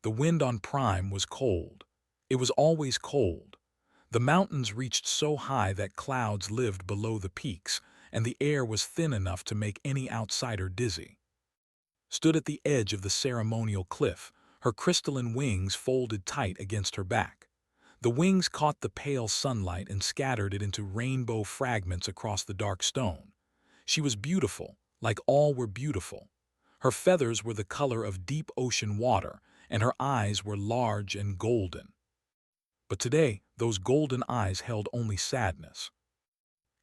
The wind on Prime was cold. It was always cold. The mountains reached so high that clouds lived below the peaks, and the air was thin enough to make any outsider dizzy. Stood at the edge of the ceremonial cliff, her crystalline wings folded tight against her back. The wings caught the pale sunlight and scattered it into rainbow fragments across the dark stone. She was beautiful, like all were beautiful. Her feathers were the color of deep ocean water, and her eyes were large and golden. But today, those golden eyes held only sadness.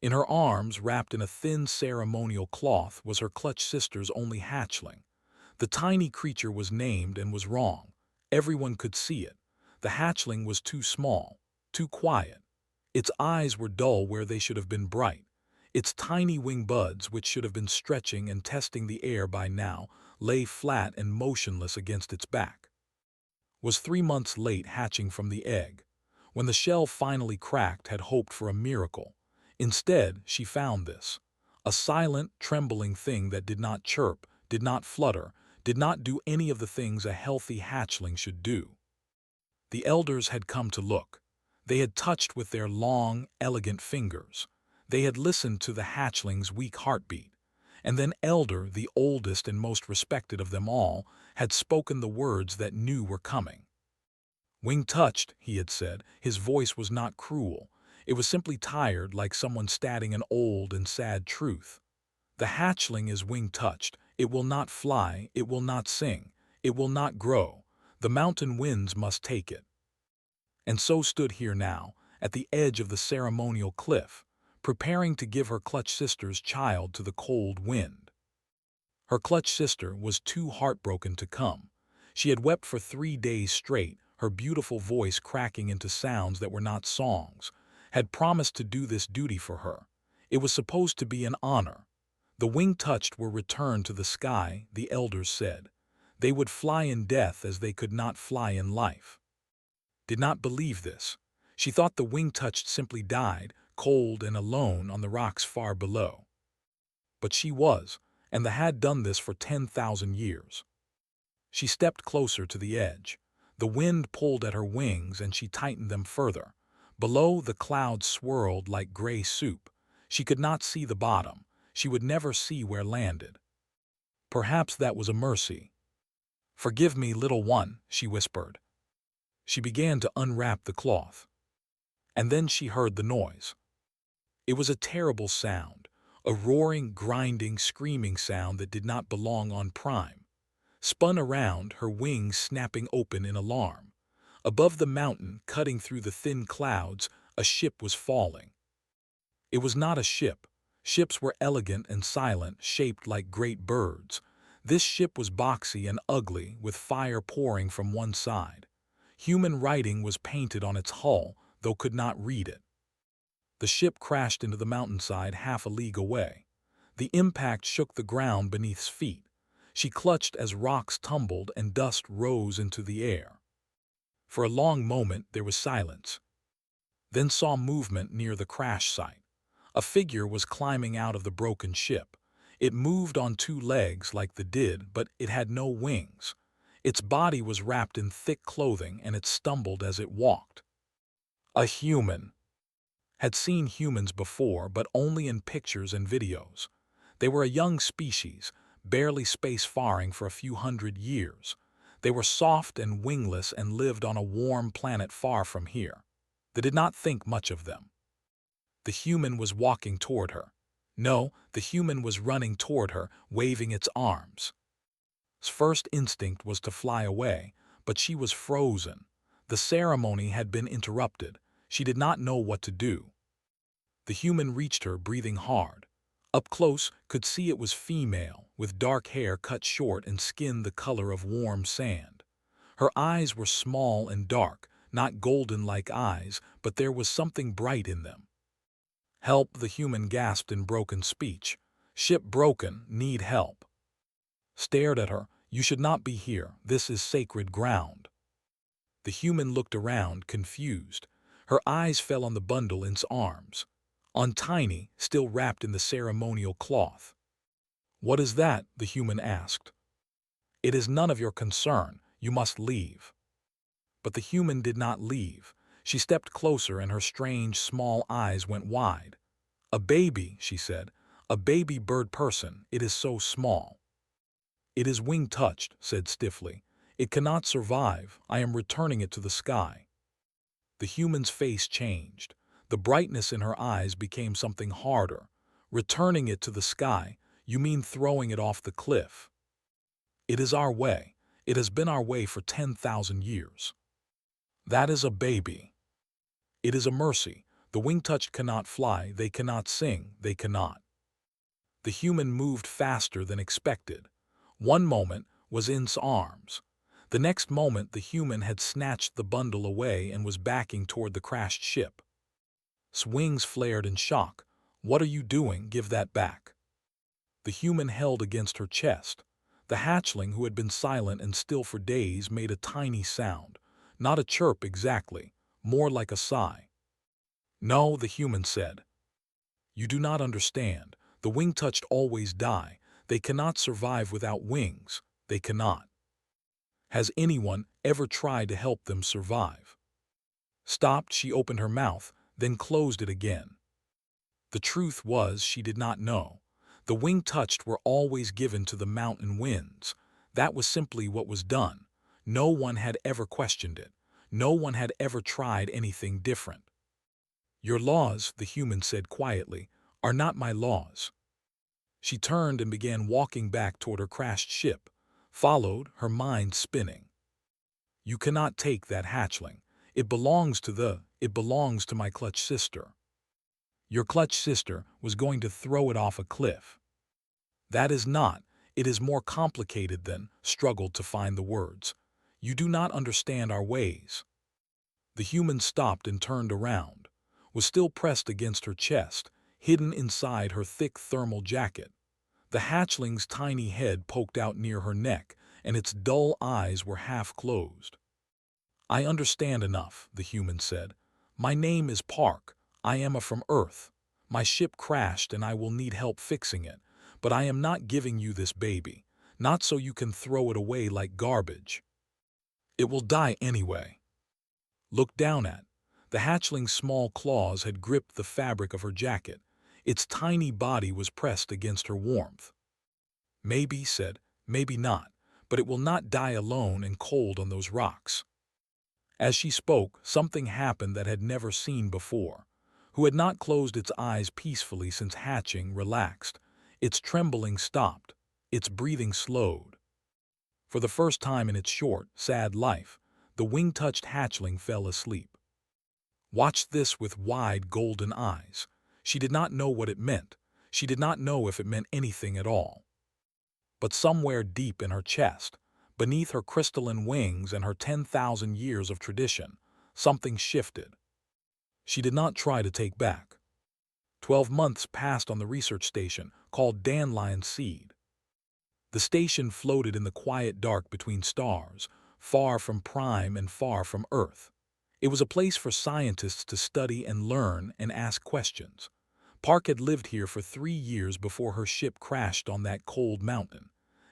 In her arms, wrapped in a thin ceremonial cloth, was her clutch sister's only hatchling. The tiny creature was named and was wrong. Everyone could see it. The hatchling was too small, too quiet. Its eyes were dull where they should have been bright. Its tiny wing buds, which should have been stretching and testing the air by now, lay flat and motionless against its back. Was 3 months late hatching from the egg. When the shell finally cracked, had hoped for a miracle. Instead, she found this. A silent, trembling thing that did not chirp, did not flutter, did not do any of the things a healthy hatchling should do. The elders had come to look. They had touched with their long, elegant fingers. They had listened to the hatchling's weak heartbeat. And then Elder, the oldest and most respected of them all, had spoken the words that knew were coming. Wing touched, he had said. His voice was not cruel. It was simply tired, like someone stating an old and sad truth. The hatchling is wing touched. It will not fly, it will not sing, it will not grow. The mountain winds must take it. And so stood here now, at the edge of the ceremonial cliff, preparing to give her clutch sister's child to the cold wind. Her clutch sister was too heartbroken to come. She had wept for 3 days straight, her beautiful voice cracking into sounds that were not songs, had promised to do this duty for her. It was supposed to be an honor. The wing-touched were returned to the sky, the elders said. They would fly in death as they could not fly in life. Did not believe this. She thought the wing-touched simply died, cold and alone on the rocks far below. But she was, and had done this for 10,000 years. She stepped closer to the edge. The wind pulled at her wings and she tightened them further. Below, the clouds swirled like gray soup. She could not see the bottom. She would never see where landed. Perhaps that was a mercy. "Forgive me, little one," she whispered. She began to unwrap the cloth. And then she heard the noise. It was a terrible sound, a roaring, grinding, screaming sound that did not belong on Prime. Spun around, her wings snapping open in alarm. Above the mountain, cutting through the thin clouds, a ship was falling. It was not a ship. Ships were elegant and silent, shaped like great birds. This ship was boxy and ugly, with fire pouring from one side. Human writing was painted on its hull, though could not read it. The ship crashed into the mountainside half a league away. The impact shook the ground beneath her feet. She clutched as rocks tumbled and dust rose into the air. For a long moment there was silence. Then saw movement near the crash site. A figure was climbing out of the broken ship. It moved on 2 legs like the did, but it had no wings. Its body was wrapped in thick clothing and it stumbled as it walked. A human. Had seen humans before, but only in pictures and videos. They were a young species, barely space-faring for a few hundred years. They were soft and wingless and lived on a warm planet far from here. They did not think much of them. The human was walking toward her. No, the human was running toward her, waving its arms. Its first instinct was to fly away, but she was frozen. The ceremony had been interrupted. She did not know what to do. The human reached her, breathing hard. Up close, could see it was female, with dark hair cut short and skin the color of warm sand. Her eyes were small and dark, not golden-like eyes, but there was something bright in them. "Help," the human gasped in broken speech. "Ship broken, need help." Stared at her. "You should not be here. This is sacred ground." The human looked around, confused. Her eyes fell on the bundle in its arms. On Tiny, still wrapped in the ceremonial cloth. "What is that?" the human asked. "It is none of your concern. You must leave." But the human did not leave. She stepped closer and her strange, small eyes went wide. "A baby," she said. "A baby bird person. It is so small." "It is wing-touched," said stiffly. "It cannot survive. I am returning it to the sky." The human's face changed. The brightness in her eyes became something harder. "Returning it to the sky? You mean throwing it off the cliff?" "It is our way. It has been our way for 10,000 years." "That is a baby." "It is a mercy. The wing-touched cannot fly, they cannot sing, they cannot." The human moved faster than expected. One moment was in his arms. The next moment the human had snatched the bundle away and was backing toward the crashed ship. His wings flared in shock. "What are you doing? Give that back." The human held against her chest. The hatchling, who had been silent and still for days, made a tiny sound. Not a chirp exactly, more like a sigh. "No," the human said. "You do not understand. The wing-touched always die. They cannot survive without wings. They cannot. Has anyone ever tried to help them survive?" Stopped, she opened her mouth, then closed it again. The truth was she did not know. The wing-touched were always given to the mountain winds. That was simply what was done. No one had ever questioned it. No one had ever tried anything different. "Your laws," the human said quietly, "are not my laws." She turned and began walking back toward her crashed ship, followed, her mind spinning. "You cannot take that hatchling. It belongs to my clutch sister. Your clutch sister was going to throw it off a cliff." "That is not, it is more complicated than," struggled to find the words. "You do not understand our ways." The human stopped and turned around, was still pressed against her chest, hidden inside her thick thermal jacket. The hatchling's tiny head poked out near her neck, and its dull eyes were half closed. "I understand enough," the human said. "My name is Park. I am from Earth. My ship crashed and I will need help fixing it, but I am not giving you this baby, not so you can throw it away like garbage. It will die anyway." Look down at. The hatchling's small claws had gripped the fabric of her jacket. Its tiny body was pressed against her warmth. "Maybe," said, "maybe not, but it will not die alone and cold on those rocks." As she spoke, something happened that had never seen before. Who had not closed its eyes peacefully since hatching, relaxed. Its trembling stopped. Its breathing slowed. For the first time in its short, sad life, the wing-touched hatchling fell asleep. Watched this with wide, golden eyes. She did not know what it meant. She did not know if it meant anything at all. But somewhere deep in her chest, beneath her crystalline wings and her 10,000 years of tradition, something shifted. She did not try to take back. 12 months passed on the research station, called Dandelion Seed. The station floated in the quiet dark between stars, far from Prime and far from Earth. It was a place for scientists to study and learn and ask questions. Park had lived here for 3 years before her ship crashed on that cold mountain.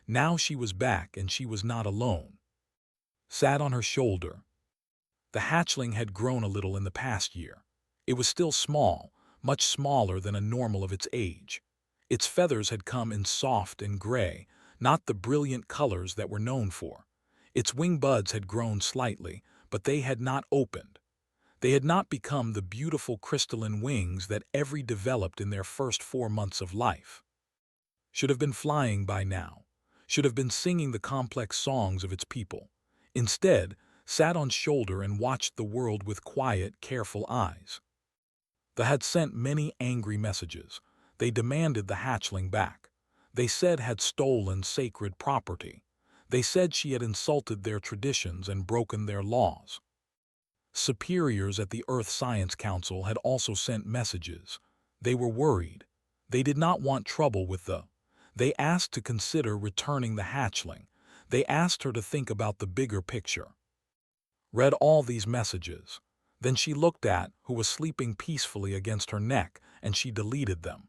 Now she was back and she was not alone. Sat on her shoulder. The hatchling had grown a little in the past year. It was still small, much smaller than a normal of its age. Its feathers had come in soft and gray, not the brilliant colors that were known for. Its wing buds had grown slightly, but they had not opened. They had not become the beautiful crystalline wings that every developed in their first 4 months of life. Should have been flying by now. Should have been singing the complex songs of its people. Instead, sat on shoulder and watched the world with quiet, careful eyes. They had sent many angry messages. They demanded the hatchling back. They said had stolen sacred property. They said she had insulted their traditions and broken their laws. Superiors at the Earth Science Council had also sent messages. They were worried. They did not want trouble with the. They asked to consider returning the hatchling. They asked her to think about the bigger picture. Read all these messages. Then she looked at who was sleeping peacefully against her neck, and she deleted them.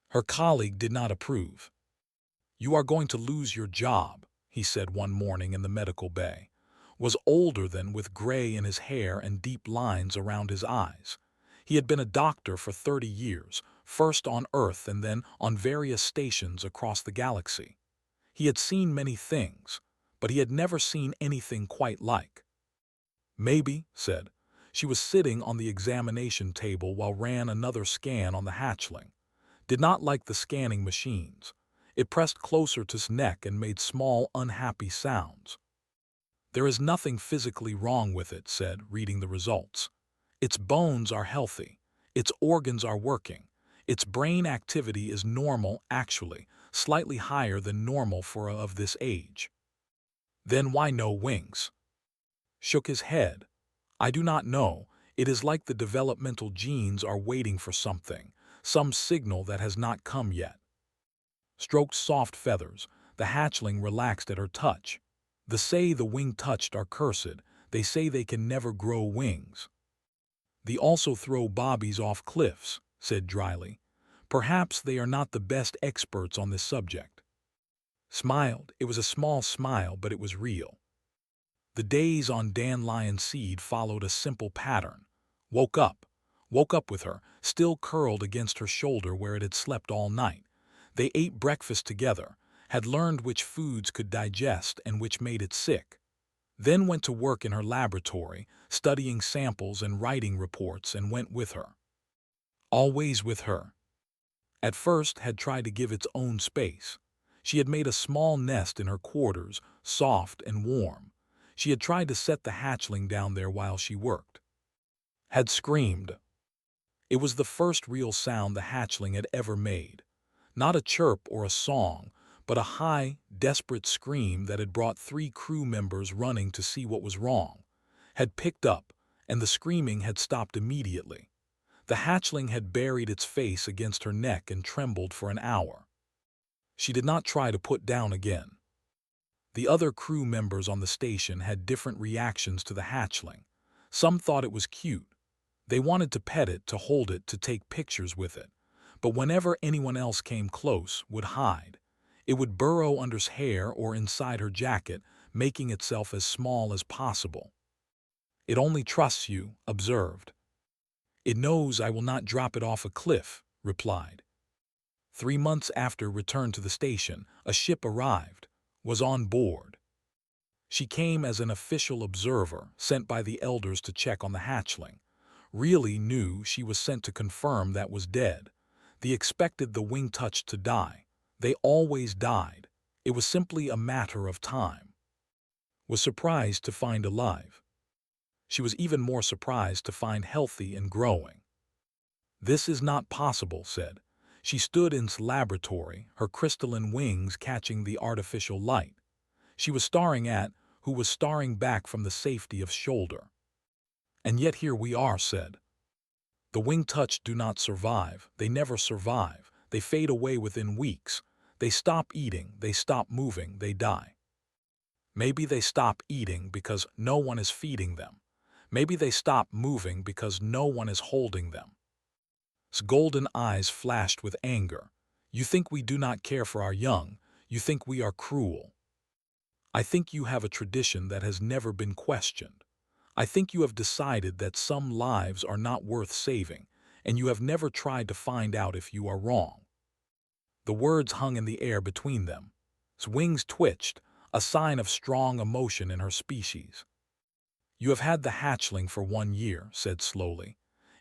Her colleague did not approve. "You are going to lose your job," he said one morning in the medical bay, was older than, with gray in his hair and deep lines around his eyes. He had been a doctor for 30 years, first on Earth and then on various stations across the galaxy. He had seen many things, but he had never seen anything quite like. Maybe, said. She was sitting on the examination table while ran another scan on the hatchling. Did not like the scanning machines. It pressed closer to his neck and made small, unhappy sounds. There is nothing physically wrong with it, said, reading the results. Its bones are healthy. Its organs are working. Its brain activity is normal, actually, slightly higher than normal for a of this age. Then why no wings? Shook his head. I do not know. It is like the developmental genes are waiting for something, some signal that has not come yet. Stroked soft feathers, the hatchling relaxed at her touch. The say the wing touched are cursed. They say they can never grow wings. They also throw bobbies off cliffs, said dryly. Perhaps they are not the best experts on this subject. Smiled. It was a small smile, but it was real. The days on dandelion seed followed a simple pattern. Woke up with her, still curled against her shoulder where it had slept all night. They ate breakfast together, had learned which foods could digest and which made it sick. Then went to work in her laboratory, studying samples and writing reports, and went with her. Always with her. At first had tried to give its own space. She had made a small nest in her quarters, soft and warm. She had tried to set the hatchling down there while she worked. Had screamed. It was the first real sound the hatchling had ever made. Not a chirp or a song, but a high, desperate scream that had brought 3 crew members running to see what was wrong. Had picked up, and the screaming had stopped immediately. The hatchling had buried its face against her neck and trembled for an hour. She did not try to put down again. The other crew members on the station had different reactions to the hatchling. Some thought it was cute. They wanted to pet it, to hold it, to take pictures with it. But whenever anyone else came close, would hide. It would burrow under his hair or inside her jacket, making itself as small as possible. It only trusts you, observed. It knows I will not drop it off a cliff, replied. 3 months after return to the station, a ship arrived, was on board. She came as an official observer, sent by the elders to check on the hatchling. Really knew she was sent to confirm that was dead. They expected the wing touch to die. They always died. It was simply a matter of time. Was surprised to find alive. She was even more surprised to find healthy and growing. This is not possible, said. She stood in his laboratory, her crystalline wings catching the artificial light. She was staring at, who was staring back from the safety of shoulder. And yet here we are, said. The wing touch do not survive. They never survive. They fade away within weeks. They stop eating. They stop moving. They die. Maybe they stop eating because no one is feeding them. Maybe they stop moving because no one is holding them. His golden eyes flashed with anger. You think we do not care for our young. You think we are cruel. I think you have a tradition that has never been questioned. I think you have decided that some lives are not worth saving, and you have never tried to find out if you are wrong. The words hung in the air between them. His wings twitched, a sign of strong emotion in her species. You have had the hatchling for 1 year, said slowly.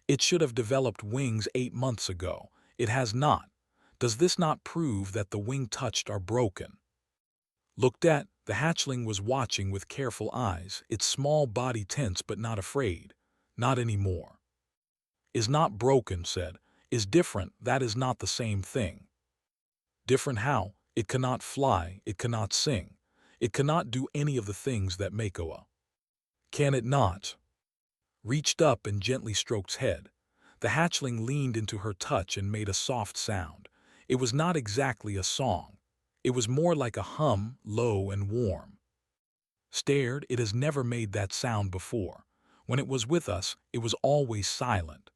It should have developed wings 8 months ago. It has not. Does this not prove that the wing touched are broken? Looked at, the hatchling was watching with careful eyes, its small body tense but not afraid. Not anymore. Is not broken, said. Is different, that is not the same thing. Different how? It cannot fly, it cannot sing. It cannot do any of the things that make Oa. Can it not? Reached up and gently stroked his head. The hatchling leaned into her touch and made a soft sound. It was not exactly a song. It was more like a hum, low and warm. Stared, it has never made that sound before. When it was with us, it was always silent.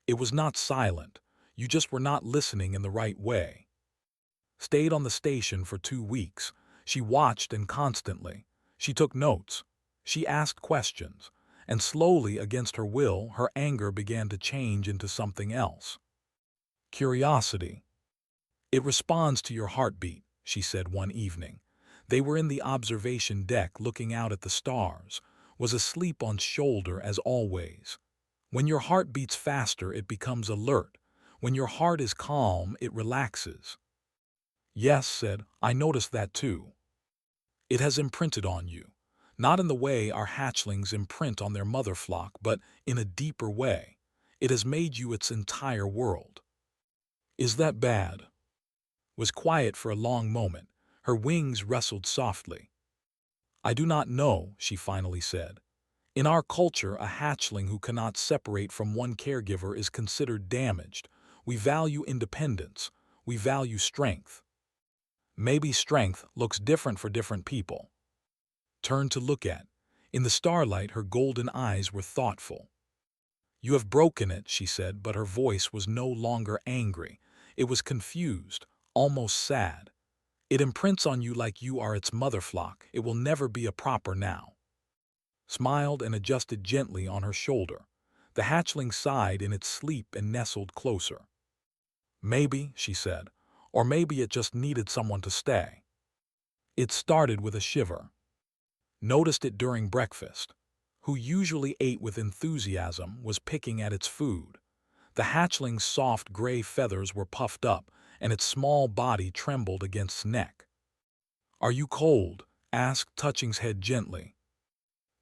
It was not silent. You just were not listening in the right way. Stayed on the station for 2 weeks. She watched and constantly. She took notes. She asked questions. And slowly, against her will, her anger began to change into something else. Curiosity. "It responds to your heartbeat," she said one evening. They were in the observation deck looking out at the stars, was asleep on shoulder as always. When your heart beats faster, it becomes alert. When your heart is calm, it relaxes. "Yes," said, "I noticed that too. It has imprinted on you. Not in the way our hatchlings imprint on their mother flock, but in a deeper way. It has made you its entire world." "Is that bad?" Was quiet for a long moment. Her wings rustled softly. "I do not know," she finally said. "In our culture, a hatchling who cannot separate from one caregiver is considered damaged. We value independence. We value strength. Maybe strength looks different for different people." Turned to look at. In the starlight, her golden eyes were thoughtful. "You have broken it," she said, but her voice was no longer angry. It was confused, almost sad. "It imprints on you like you are its mother flock. It will never be a proper now." Smiled and adjusted gently on her shoulder. The hatchling sighed in its sleep and nestled closer. "Maybe," she said, "or maybe it just needed someone to stay." It started with a shiver. Noticed it during breakfast. Who usually ate with enthusiasm was picking at its food. The hatchling's soft gray feathers were puffed up, and its small body trembled against its neck. "Are you cold?" asked, touching's head gently.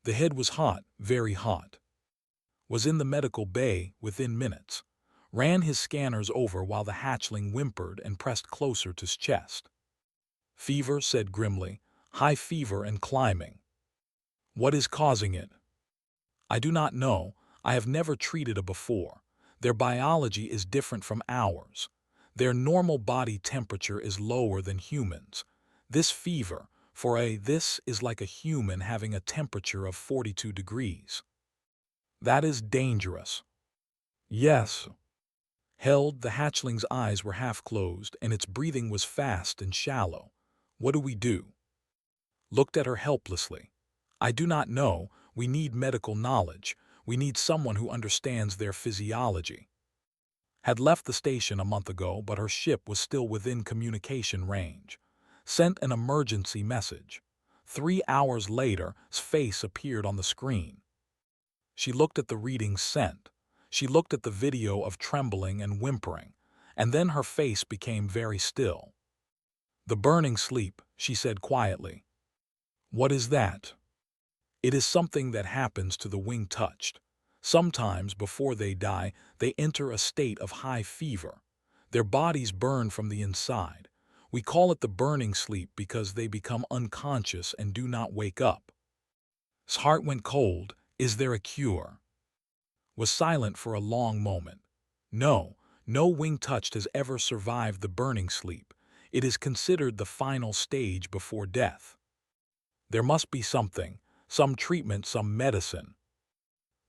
The head was hot, very hot. Was in the medical bay within minutes. Ran his scanners over while the hatchling whimpered and pressed closer to his chest. "Fever," said grimly. "High fever and climbing." "What is causing it?" "I do not know. I have never treated a before. Their biology is different from ours. Their normal body temperature is lower than humans. This fever, this is like a human having a temperature of 42 degrees. That is dangerous." "Yes." Held, the hatchling's eyes were half closed, and its breathing was fast and shallow. "What do we do?" Looked at her helplessly. "I do not know. We need medical knowledge. We need someone who understands their physiology." Had left the station a month ago, but her ship was still within communication range. Sent an emergency message. 3 hours later, his face appeared on the screen. She looked at the readings sent. She looked at the video of trembling and whimpering, and then her face became very still. "The burning sleep," she said quietly. "What is that?" "It is something that happens to the wing-touched. Sometimes, before they die, they enter a state of high fever. Their bodies burn from the inside. We call it the burning sleep because they become unconscious and do not wake up." His heart went cold. "Is there a cure?" Was silent for a long moment. "No, no wing-touched has ever survived the burning sleep. It is considered the final stage before death. There must be something, some treatment, some medicine."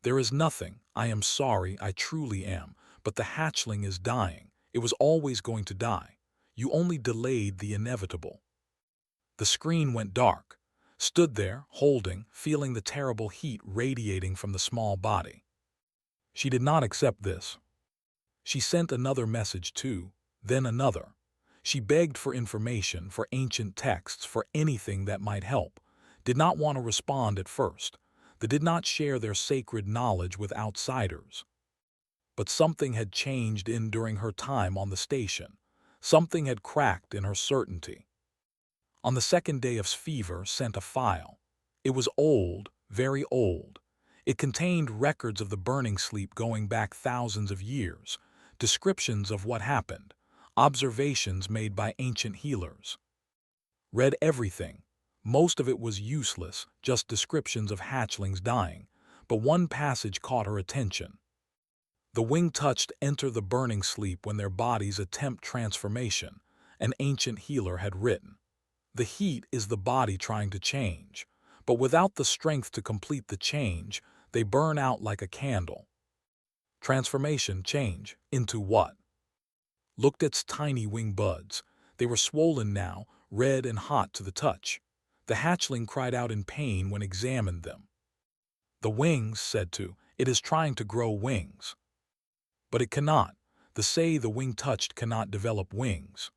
"There is nothing. I am sorry, I truly am, but the hatchling is dying. It was always going to die. You only delayed the inevitable." The screen went dark. Stood there, holding, feeling the terrible heat radiating from the small body. She did not accept this. She sent another message too, then another. She begged for information, for ancient texts, for anything that might help. Did not want to respond at first. They did not share their sacred knowledge with outsiders. But something had changed during her time on the station. Something had cracked in her certainty. On the second day of fever, sent a file. It was old, very old. It contained records of the burning sleep going back thousands of years, descriptions of what happened, observations made by ancient healers. Read everything. Most of it was useless, just descriptions of hatchlings dying, but one passage caught her attention. "The wing-touched enter the burning sleep when their bodies attempt transformation," an ancient healer had written. "The heat is the body trying to change, but without the strength to complete the change, they burn out like a candle." Transformation, change, into what? Looked at its tiny wing buds. They were swollen now, red and hot to the touch. The hatchling cried out in pain when examined them. The wings, said to, it is trying to grow wings. But it cannot. The wing touched cannot develop wings.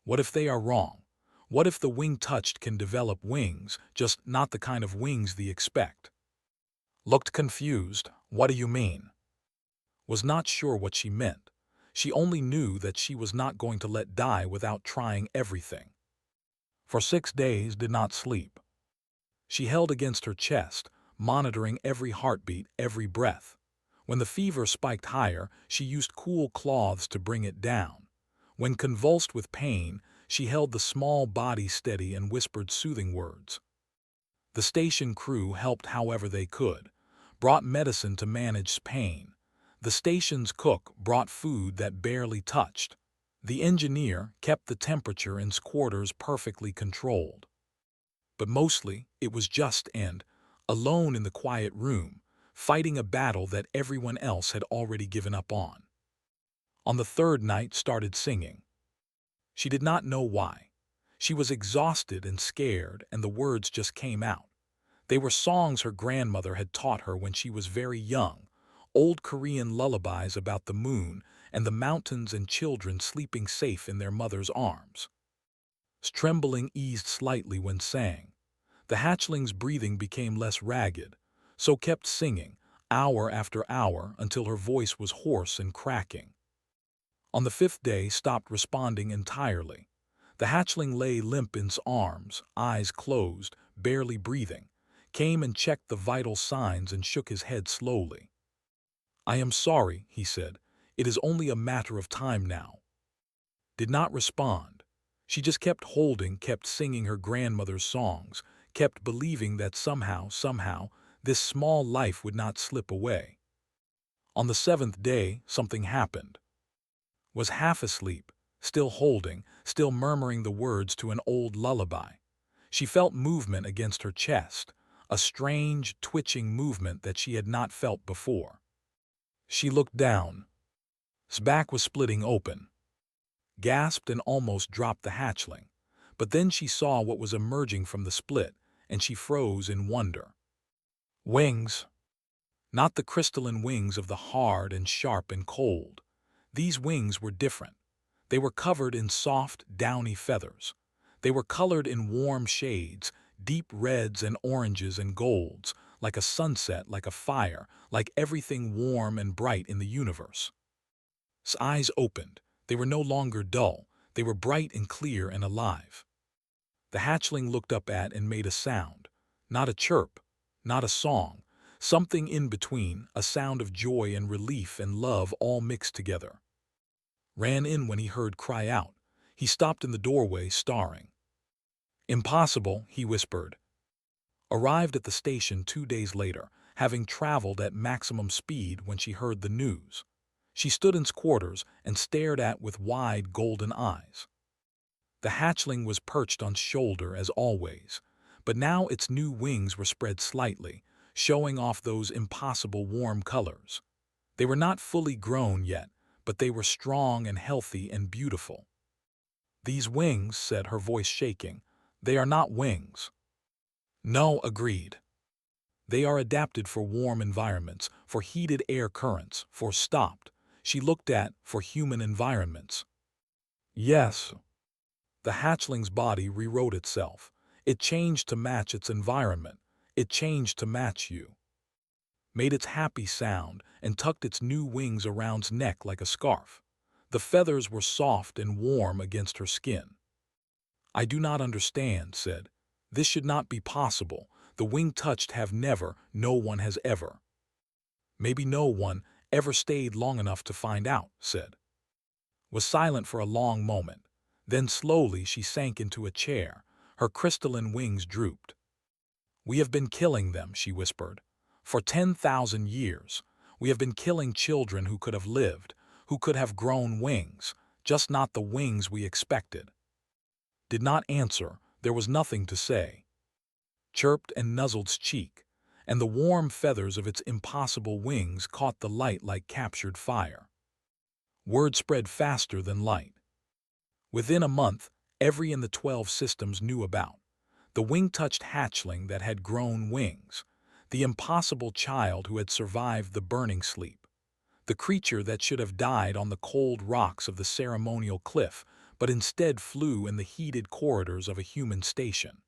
What if they are wrong? What if the wing touched can develop wings, just not the kind of wings they expect? Looked confused. What do you mean? Was not sure what she meant. She only knew that she was not going to let die without trying everything. For 6 days did not sleep. She held against her chest, monitoring every heartbeat, every breath. When the fever spiked higher, she used cool cloths to bring it down. When convulsed with pain, she held the small body steady and whispered soothing words. The station crew helped however they could, brought medicine to manage pain. The station's cook brought food that barely touched. The engineer kept the temperature in quarters perfectly controlled. But mostly, it was just and, alone in the quiet room, fighting a battle that everyone else had already given up on. On the third night started singing. She did not know why. She was exhausted and scared, and the words just came out. They were songs her grandmother had taught her when she was very young, old Korean lullabies about the moon and the mountains and children sleeping safe in their mother's arms. Trembling eased slightly when sang. The hatchling's breathing became less ragged, so kept singing, hour after hour, until her voice was hoarse and cracking. On the 5th day stopped responding entirely. The hatchling lay limp in his arms, eyes closed, barely breathing, came and checked the vital signs and shook his head slowly. I am sorry, he said. It is only a matter of time now. Did not respond. She just kept holding, kept singing her grandmother's songs, kept believing that somehow, this small life would not slip away. On the 7th day, something happened. Was half asleep, still holding, still murmuring the words to an old lullaby. She felt movement against her chest, a strange, twitching movement that she had not felt before. She looked down. His back was splitting open. Gasped and almost dropped the hatchling, but then she saw what was emerging from the split, and she froze in wonder. Wings. Not the crystalline wings of the hard and sharp and cold. These wings were different. They were covered in soft, downy feathers. They were colored in warm shades, deep reds and oranges and golds, like a sunset, like a fire, like everything warm and bright in the universe. His eyes opened. They were no longer dull. They were bright and clear and alive. The hatchling looked up at and made a sound. Not a chirp, not a song. Something in between, a sound of joy and relief and love all mixed together. Ran in when he heard cry out. He stopped in the doorway, staring. Impossible, he whispered. Arrived at the station 2 days later, having traveled at maximum speed when she heard the news. She stood in his quarters and stared at with wide golden eyes. The hatchling was perched on his shoulder as always, but now its new wings were spread slightly, showing off those impossible warm colors. They were not fully grown yet, but they were strong and healthy and beautiful. These wings, said her voice shaking, they are not wings. No, agreed. They are adapted for warm environments, for heated air currents, for stopped, she looked at, for human environments. Yes. The hatchling's body rewrote itself. It changed to match its environment. It changed to match you. Made its happy sound and tucked its new wings around its neck like a scarf. The feathers were soft and warm against her skin. I do not understand, said. This should not be possible. The wing touched have never, no one has ever. Maybe no one ever stayed long enough to find out, said. Was silent for a long moment. Then slowly she sank into a chair. Her crystalline wings drooped. We have been killing them, she whispered. For 10,000 years, we have been killing children who could have lived, who could have grown wings, just not the wings we expected. Did not answer, there was nothing to say. Chirped and nuzzled its cheek, and the warm feathers of its impossible wings caught the light like captured fire. Word spread faster than light. Within a month, every in the 12 systems knew about. The wing-touched hatchling that had grown wings, the impossible child who had survived the burning sleep, the creature that should have died on the cold rocks of the ceremonial cliff, but instead flew in the heated corridors of a human station.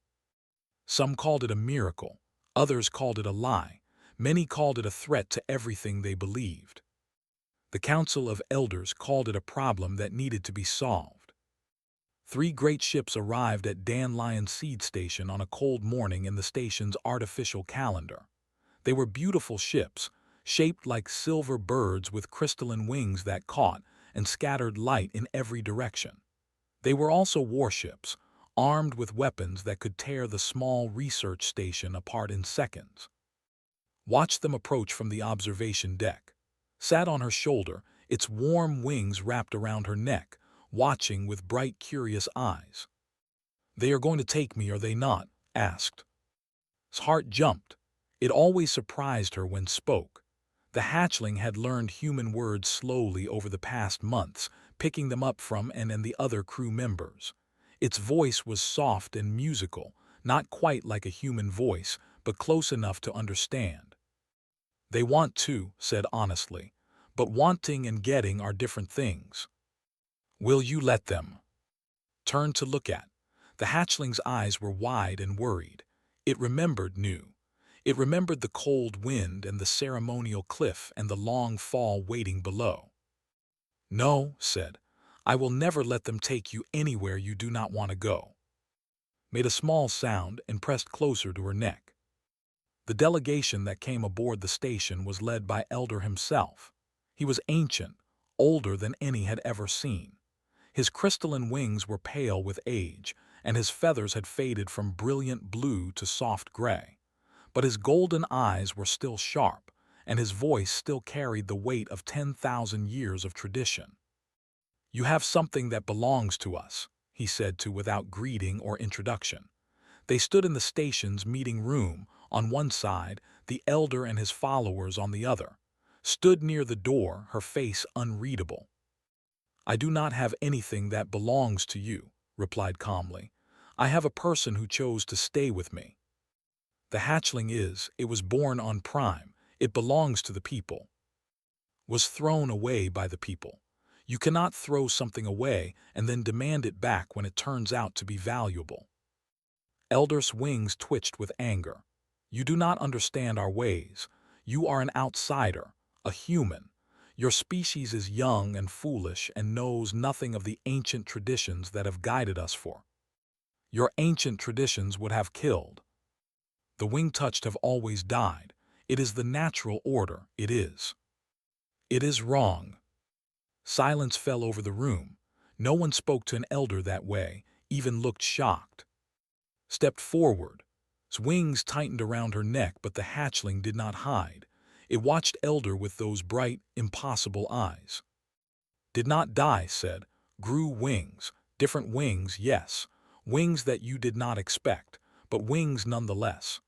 Some called it a miracle, others called it a lie, many called it a threat to everything they believed. The Council of Elders called it a problem that needed to be solved. 3 great ships arrived at Dandelion Seed Station on a cold morning in the station's artificial calendar. They were beautiful ships, shaped like silver birds with crystalline wings that caught and scattered light in every direction. They were also warships, armed with weapons that could tear the small research station apart in seconds. Watch them approach from the observation deck. Sat on her shoulder, its warm wings wrapped around her neck, watching with bright, curious eyes. "They are going to take me, are they not?" asked. His heart jumped. It always surprised her when spoke. The hatchling had learned human words slowly over the past months, picking them up from and the other crew members. Its voice was soft and musical, not quite like a human voice, but close enough to understand. "They want to," said honestly, "but wanting and getting are different things. Will you let them?" Turned to look at. The hatchling's eyes were wide and worried. It remembered new. It remembered the cold wind and the ceremonial cliff and the long fall waiting below. "No," said, "I will never let them take you anywhere you do not want to go." Made a small sound and pressed closer to her neck. The delegation that came aboard the station was led by Elder himself. He was ancient, older than any had ever seen. His crystalline wings were pale with age, and his feathers had faded from brilliant blue to soft gray. But his golden eyes were still sharp, and his voice still carried the weight of 10,000 years of tradition. "You have something that belongs to us," he said to without greeting or introduction. They stood in the station's meeting room, on one side, the elder and his followers on the other. Stood near the door, her face unreadable. "I do not have anything that belongs to you," replied calmly. "I have a person who chose to stay with me. The hatchling it was born on Prime, it belongs to the people. Was thrown away by the people. You cannot throw something away and then demand it back when it turns out to be valuable." Elder's wings twitched with anger. "You do not understand our ways. You are an outsider, a human. Your species is young and foolish and knows nothing of the ancient traditions that have guided us for. Your ancient traditions would have killed. The wing-touched have always died. It is the natural order, it is. It is wrong." Silence fell over the room. No one spoke to an elder that way, even looked shocked. Stepped forward. His wings tightened around her neck, but the hatchling did not hide. It watched Elder with those bright, impossible eyes. "Did not die," said. "Grew wings. Different wings, yes. Wings that you did not expect, but wings nonetheless.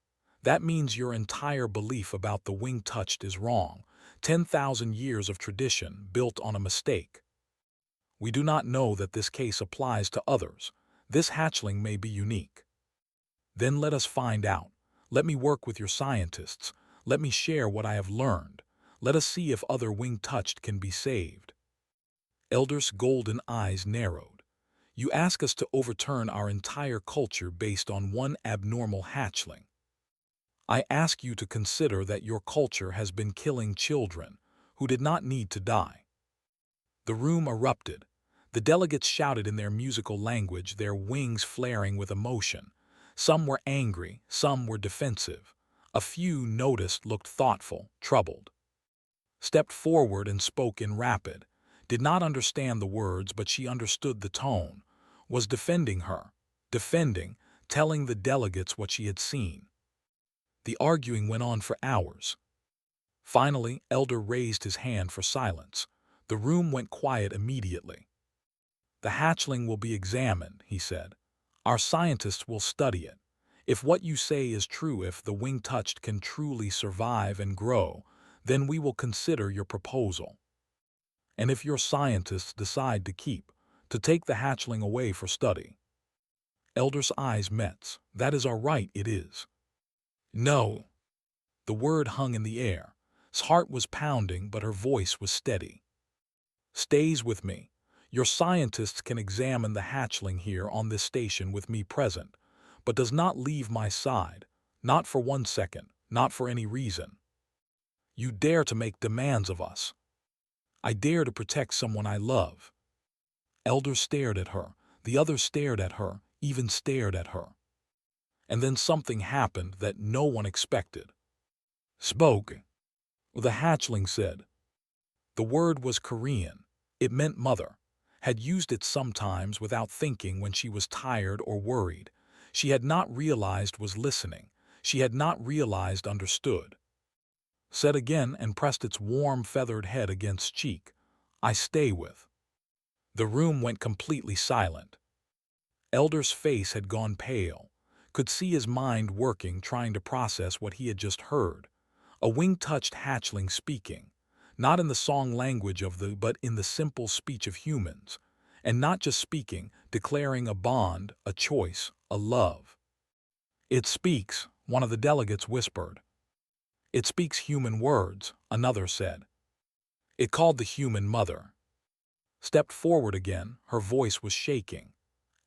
That means your entire belief about the wing-touched is wrong. 10,000 years of tradition built on a mistake. We do not know that this case applies to others. This hatchling may be unique. Then let us find out. Let me work with your scientists. Let me share what I have learned. Let us see if other wing-touched can be saved." Elder's golden eyes narrowed. "You ask us to overturn our entire culture based on one abnormal hatchling. I ask you to consider that your culture has been killing children who did not need to die." The room erupted. The delegates shouted in their musical language, their wings flaring with emotion. Some were angry, some were defensive. A few, noticed, looked thoughtful, troubled. Stepped forward and spoke in rapid. Did not understand the words, but she understood the tone. Was defending her. Defending, telling the delegates what she had seen. The arguing went on for hours. Finally, Elder raised his hand for silence. The room went quiet immediately. "The hatchling will be examined," he said. "Our scientists will study it. If what you say is true, if the wing-touched can truly survive and grow, then we will consider your proposal. And if your scientists decide to take the hatchling away for study, Elder's eyes met. That is our right, it is. No. The word hung in the air. His heart was pounding, but her voice was steady. Stays with me. Your scientists can examine the hatchling here on this station with me present, but does not leave my side, not for 1 second, not for any reason. You dare to make demands of us. I dare to protect someone I love. Elder stared at her. The other stared at her, even stared at her. And then something happened that no one expected. Spoke. The hatchling said. The word was Korean. It meant mother. Had used it sometimes without thinking when she was tired or worried. She had not realized was listening. She had not realized understood. Said again and pressed its warm feathered head against cheek. I stay with. The room went completely silent. Elder's face had gone pale. Could see his mind working, trying to process what he had just heard. A wing-touched hatchling speaking. Not in the song language of the, but in the simple speech of humans. And not just speaking, declaring a bond, a choice, a love. It speaks, one of the delegates whispered. It speaks human words, another said. It called the human mother. Stepped forward again, her voice was shaking.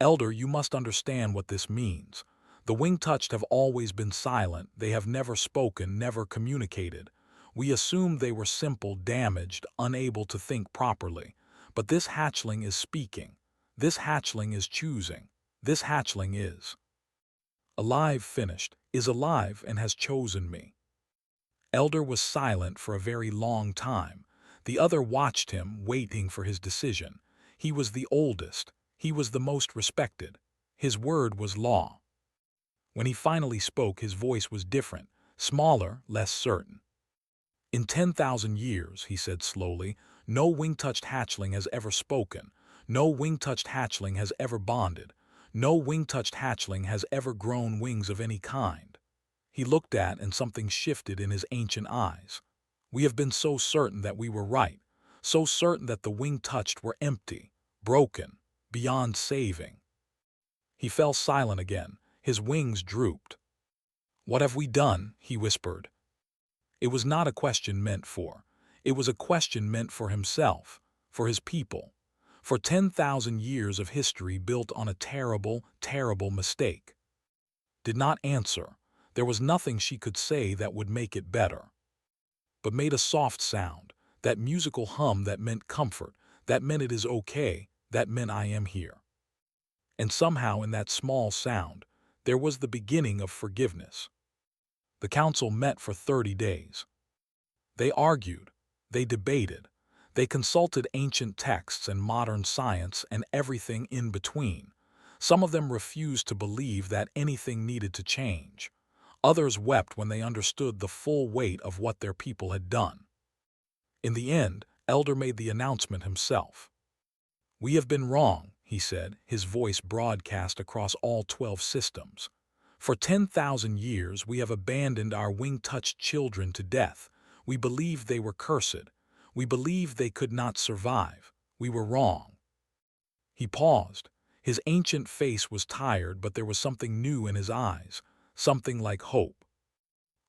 Elder, you must understand what this means. The wing-touched have always been silent, they have never spoken, never communicated. We assumed they were simple, damaged, unable to think properly. But this hatchling is speaking. This hatchling is choosing. This hatchling is alive, finished, is alive and has chosen me. Elder was silent for a very long time. The other watched him, waiting for his decision. He was the oldest. He was the most respected. His word was law. When he finally spoke, his voice was different, smaller, less certain. In 10,000 years, he said slowly, no wing-touched hatchling has ever spoken. No wing-touched hatchling has ever bonded. No wing-touched hatchling has ever grown wings of any kind. He looked at and something shifted in his ancient eyes. We have been so certain that we were right, so certain that the wing-touched were empty, broken, beyond saving. He fell silent again. His wings drooped. What have we done? He whispered. It was not a question meant for. It was a question meant for himself, for his people, for 10,000 years of history built on a terrible, terrible mistake. Did not answer. There was nothing she could say that would make it better. But made a soft sound, that musical hum that meant comfort, that meant it is okay, that meant I am here. And somehow in that small sound, there was the beginning of forgiveness. The council met for 30 days. They argued, they debated, they consulted ancient texts and modern science and everything in between. Some of them refused to believe that anything needed to change. Others wept when they understood the full weight of what their people had done. In the end, Elder made the announcement himself. We have been wrong, he said, his voice broadcast across all 12 systems. For 10,000 years we have abandoned our wing-touched children to death. We believed they were cursed. We believed they could not survive. We were wrong. He paused. His ancient face was tired, but there was something new in his eyes, something like hope.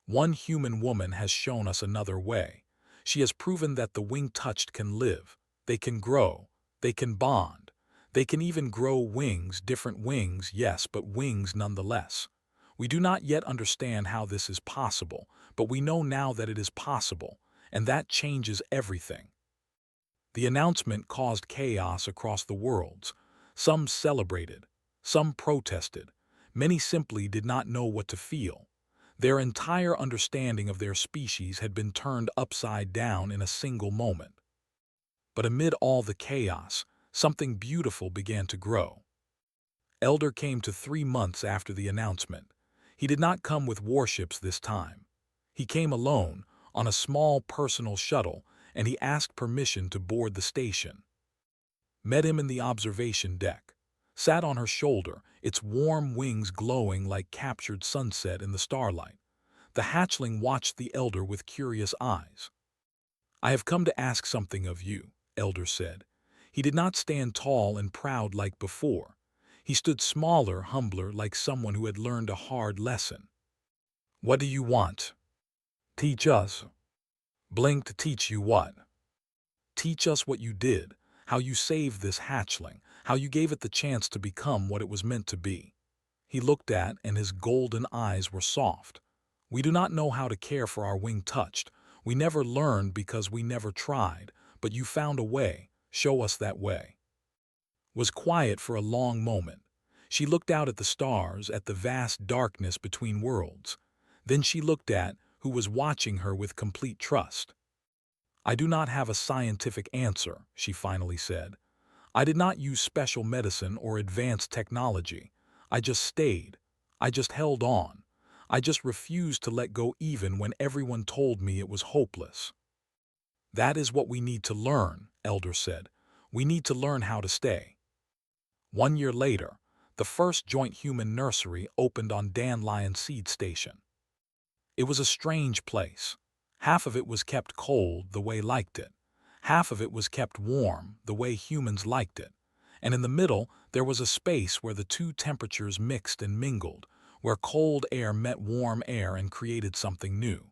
One human woman has shown us another way. She has proven that the wing-touched can live. They can grow. They can bond. They can even grow wings, different wings, yes, but wings nonetheless. We do not yet understand how this is possible, but we know now that it is possible, and that changes everything. The announcement caused chaos across the worlds. Some celebrated, some protested, many simply did not know what to feel. Their entire understanding of their species had been turned upside down in a single moment. But amid all the chaos, something beautiful began to grow. Elder came to 3 months after the announcement. He did not come with warships this time. He came alone, on a small personal shuttle, and he asked permission to board the station. Met him in the observation deck. Sat on her shoulder, its warm wings glowing like captured sunset in the starlight. The hatchling watched the Elder with curious eyes. I have come to ask something of you, Elder said. He did not stand tall and proud like before. He stood smaller, humbler, like someone who had learned a hard lesson. "What do you want?" "Teach us." "Blink to teach you what?" "Teach us what you did, how you saved this hatchling, how you gave it the chance to become what it was meant to be." He looked at, and his golden eyes were soft. "We do not know how to care for our wing-touched. We never learned because we never tried, but you found a way. Show us that way." Was quiet for a long moment. She looked out at the stars, at the vast darkness between worlds. Then she looked at who was watching her with complete trust. "I do not have a scientific answer," she finally said. "I did not use special medicine or advanced technology. I just stayed. I just held on. I just refused to let go even when everyone told me it was hopeless." "That is what we need to learn," Elder said. "We need to learn how to stay." 1 year later, the first joint human nursery opened on Dandelion Seed Station. It was a strange place. Half of it was kept cold, the way liked it. Half of it was kept warm, the way humans liked it. And in the middle, there was a space where the two temperatures mixed and mingled, where cold air met warm air and created something new.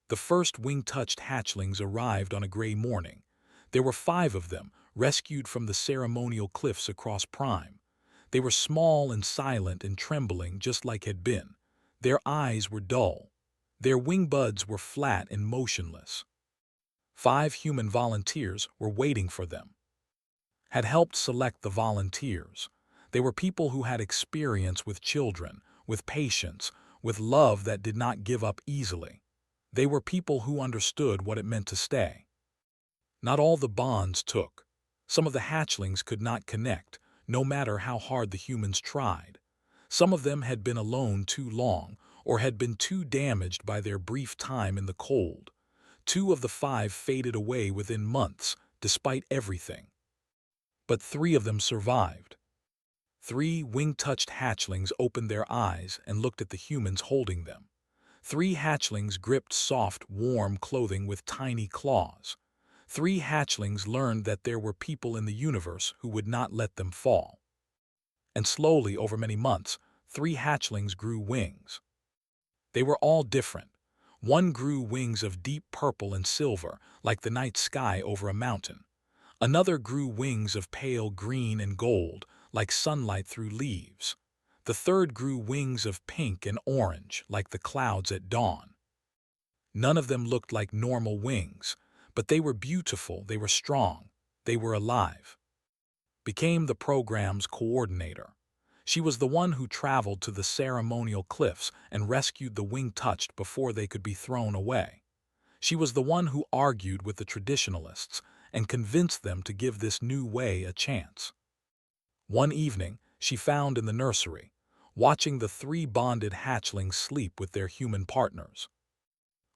The first wing-touched hatchlings arrived on a gray morning. There were 5 of them, rescued from the ceremonial cliffs across Prime. They were small and silent and trembling just like had been. Their eyes were dull. Their wing buds were flat and motionless. 5 human volunteers were waiting for them. Had helped select the volunteers. They were people who had experience with children, with patience, with love that did not give up easily. They were people who understood what it meant to stay. Not all the bonds took. Some of the hatchlings could not connect, no matter how hard the humans tried. Some of them had been alone too long, or had been too damaged by their brief time in the cold. 2 of the 5 faded away within months, despite everything. But 3 of them survived. 3 wing-touched hatchlings opened their eyes and looked at the humans holding them. 3 hatchlings gripped soft, warm clothing with tiny claws. 3 hatchlings learned that there were people in the universe who would not let them fall. And slowly, over many months, 3 hatchlings grew wings. They were all different. One grew wings of deep purple and silver, like the night sky over a mountain. Another grew wings of pale green and gold, like sunlight through leaves. The third grew wings of pink and orange, like the clouds at dawn. None of them looked like normal wings, but they were beautiful, they were strong, they were alive. Became the program's coordinator. She was the one who traveled to the ceremonial cliffs and rescued the wing-touched before they could be thrown away. She was the one who argued with the traditionalists and convinced them to give this new way a chance. One evening, she found in the nursery, watching the 3 bonded hatchlings sleep with their human partners.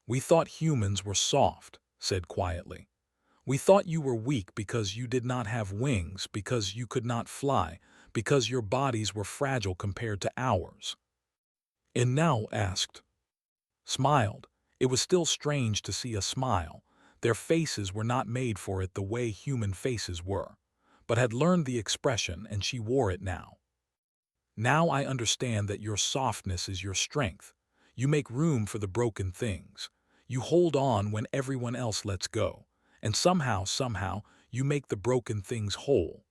"We thought humans were soft," said quietly. "We thought you were weak because you did not have wings, because you could not fly, because your bodies were fragile compared to ours." And now asked. Smiled. It was still strange to see a smile. Their faces were not made for it the way human faces were, but had learned the expression, and she wore it now. "Now I understand that your softness is your strength. You make room for the broken things. You hold on when everyone else lets go. And somehow, you make the broken things whole."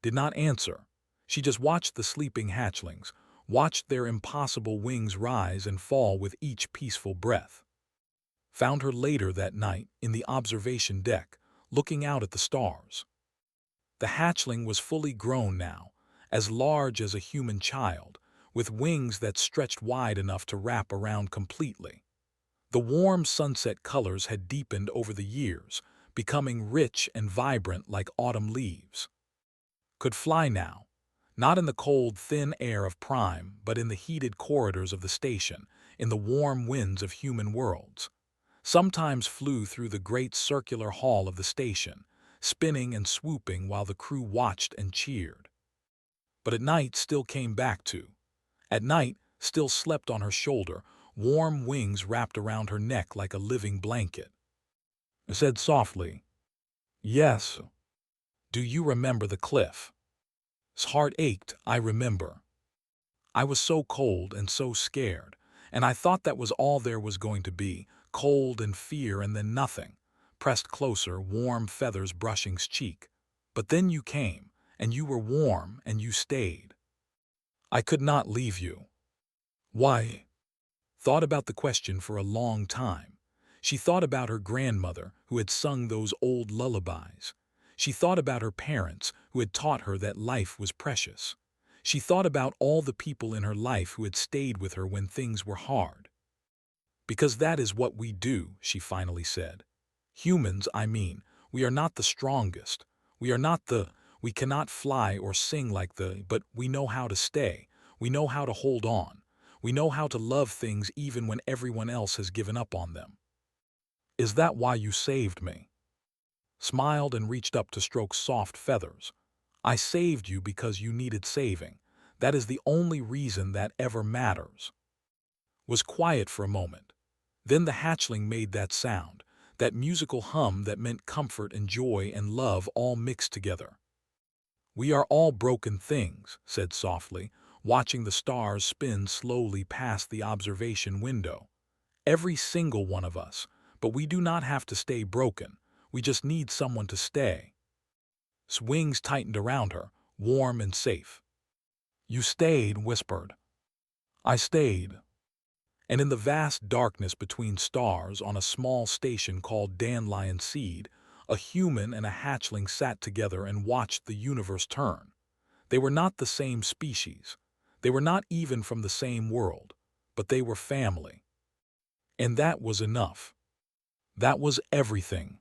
Did not answer. She just watched the sleeping hatchlings, watched their impossible wings rise and fall with each peaceful breath. Found her later that night in the observation deck, looking out at the stars. The hatchling was fully grown now, as large as a human child, with wings that stretched wide enough to wrap around completely. The warm sunset colors had deepened over the years, becoming rich and vibrant like autumn leaves. Could fly now, not in the cold, thin air of Prime, but in the heated corridors of the station, in the warm winds of human worlds. Sometimes flew through the great circular hall of the station, spinning and swooping while the crew watched and cheered. But at night still came back to. At night still slept on her shoulder, warm wings wrapped around her neck like a living blanket. I said softly, "Yes. Do you remember the cliff?" Heart ached, I remember. I was so cold and so scared, and I thought that was all there was going to be, cold and fear and then nothing. Pressed closer, warm feathers brushing's cheek. But then you came, and you were warm, and you stayed. I could not leave you. Why? Thought about the question for a long time. She thought about her grandmother, who had sung those old lullabies. She thought about her parents, who had taught her that life was precious. She thought about all the people in her life who had stayed with her when things were hard. Because that is what we do, she finally said. Humans, I mean, we are not the strongest. We cannot fly or sing like but we know how to stay. We know how to hold on. We know how to love things even when everyone else has given up on them. Is that why you saved me? Smiled and reached up to stroke soft feathers. I saved you because you needed saving. That is the only reason that ever matters. Was quiet for a moment. Then the hatchling made that sound, that musical hum that meant comfort and joy and love all mixed together. We are all broken things, said softly, watching the stars spin slowly past the observation window. Every single one of us, but we do not have to stay broken. We just need someone to stay. Wings tightened around her, warm and safe. You stayed, whispered. I stayed. And in the vast darkness between stars on a small station called Dandelion Seed, a human and a hatchling sat together and watched the universe turn. They were not the same species. They were not even from the same world, but they were family. And that was enough. That was everything.